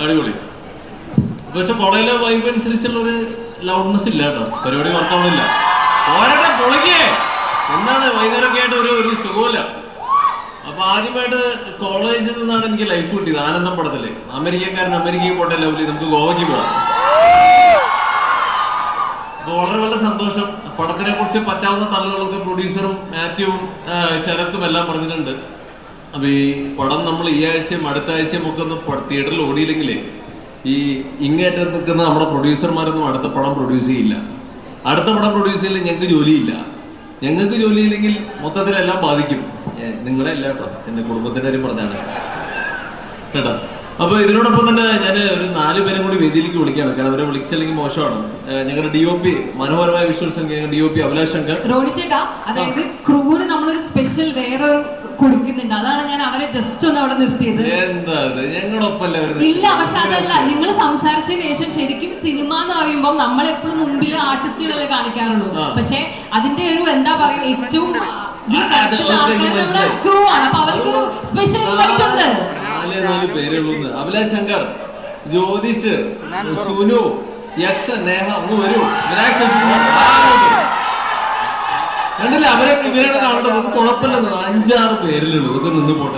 അടിപൊളി. പക്ഷെ പുഴയിലെ വൈബ് അനുസരിച്ചുള്ള ഒരു ലൗഡ്നെസ് ഇല്ല കേട്ടോ. പരിപാടി വർക്കാവണില്ല. ഓരോ പൊളിക്കേ എന്താണ് വൈകുന്നേരമൊക്കെ ആയിട്ട് ഒരു സുഖമില്ല. അപ്പൊ ആദ്യമായിട്ട് കോളേജിൽ നിന്നാണ് എനിക്ക് ലൈഫ് കിട്ടിയത്. ആനന്ദം പടത്തില് അമേരിക്കക്കാരൻ അമേരിക്കയിൽ പോട്ടെ ലെവലിൽ നമുക്ക് ഗോവയ്ക്ക് പോവാം. അപ്പൊ വളരെ വളരെ സന്തോഷം. പടത്തിനെ കുറിച്ച് പറ്റാവുന്ന തള്ളുകളൊക്കെ പ്രൊഡ്യൂസറും മാത്യുവും ശരത്തും എല്ലാം പറഞ്ഞിട്ടുണ്ട്. അപ്പൊ ഈ പടം നമ്മൾ ഈ ആഴ്ചയും അടുത്ത ആഴ്ചയും ഒക്കെ ഒന്ന് തിയേറ്ററിൽ ഓടിയില്ലെങ്കിലേ ഈ ഇങ്ങേറ്റം നിൽക്കുന്ന നമ്മുടെ പ്രൊഡ്യൂസർമാരൊന്നും അടുത്ത പടം പ്രൊഡ്യൂസ് ചെയ്യില്ല. അടുത്ത പടം പ്രൊഡ്യൂസ് ചെയ്യില്ല, ഞങ്ങൾക്ക് ജോലിയില്ല. ഞങ്ങൾക്ക് ജോലിയില്ലെങ്കിൽ മൊത്തത്തിലെല്ലാം ബാധിക്കും. നിങ്ങളെ അല്ല കേട്ടോ, എൻ്റെ കുടുംബത്തിൻ്റെ കാര്യം പറഞ്ഞാണ് കേട്ടോ. അപ്പൊ ഇതിനോടൊപ്പം തന്നെ ഞാൻ ഒരു 4 പേരും കൂടി വേദിയിലേക്ക് വിളിക്കുകയാണ്. കാരണം അവരെ വിളിച്ചില്ലെങ്കിൽ മോശമാണ്. ഞങ്ങളുടെ DOP മനോഹരമായ വിഷ്വൽസ് ഞങ്ങളുടെ DOP അഭിലാഷ് ശങ്കർ. റോണി ചേട്ടാ, അതായത് ക്രൂവിന് നമ്മളൊരു സ്പെഷ്യൽ വേറൊരു കൊടുക്കുന്നുണ്ട്. അതാണ് ഞാൻ അവരെ ജസ്റ്റ് ഒന്ന് അവിടെ നിർത്തിയത്. എന്താ ഞങ്ങളൊപ്പം ഇല്ല, പക്ഷെ അതല്ല, നിങ്ങൾ സംസാരിച്ചതിന് ശേഷം ശരിക്കും സിനിമ എന്ന് പറയുമ്പോൾ നമ്മളെപ്പോഴും മുമ്പിൽ ആർട്ടിസ്റ്റുകളല്ലേ കാണിക്കാറുള്ളൂ. പക്ഷെ അതിന്റെ ഒരു എന്താ പറയുക ഏറ്റവും ക്രൂ ആണ്. അപ്പൊ അവർക്കൊരു സ്പെഷ്യൽ ഇൻവൈറ്റ് ഉണ്ട്. 4 പേരുള്ളൂ. അഭിലാഷ് ശങ്കർ, ജ്യോതിഷ്, സുനു, യക്സ, നേഹ ഒന്ന് വരൂ. കണ്ടില്ല അവരൊക്കെ ഇവരാണ് കാണേണ്ടത്. കുഴപ്പമില്ലെന്ന് 5-6 പേരിലുള്ളൂ. ഇതൊക്കെ നിന്ന് പോട്ടെ.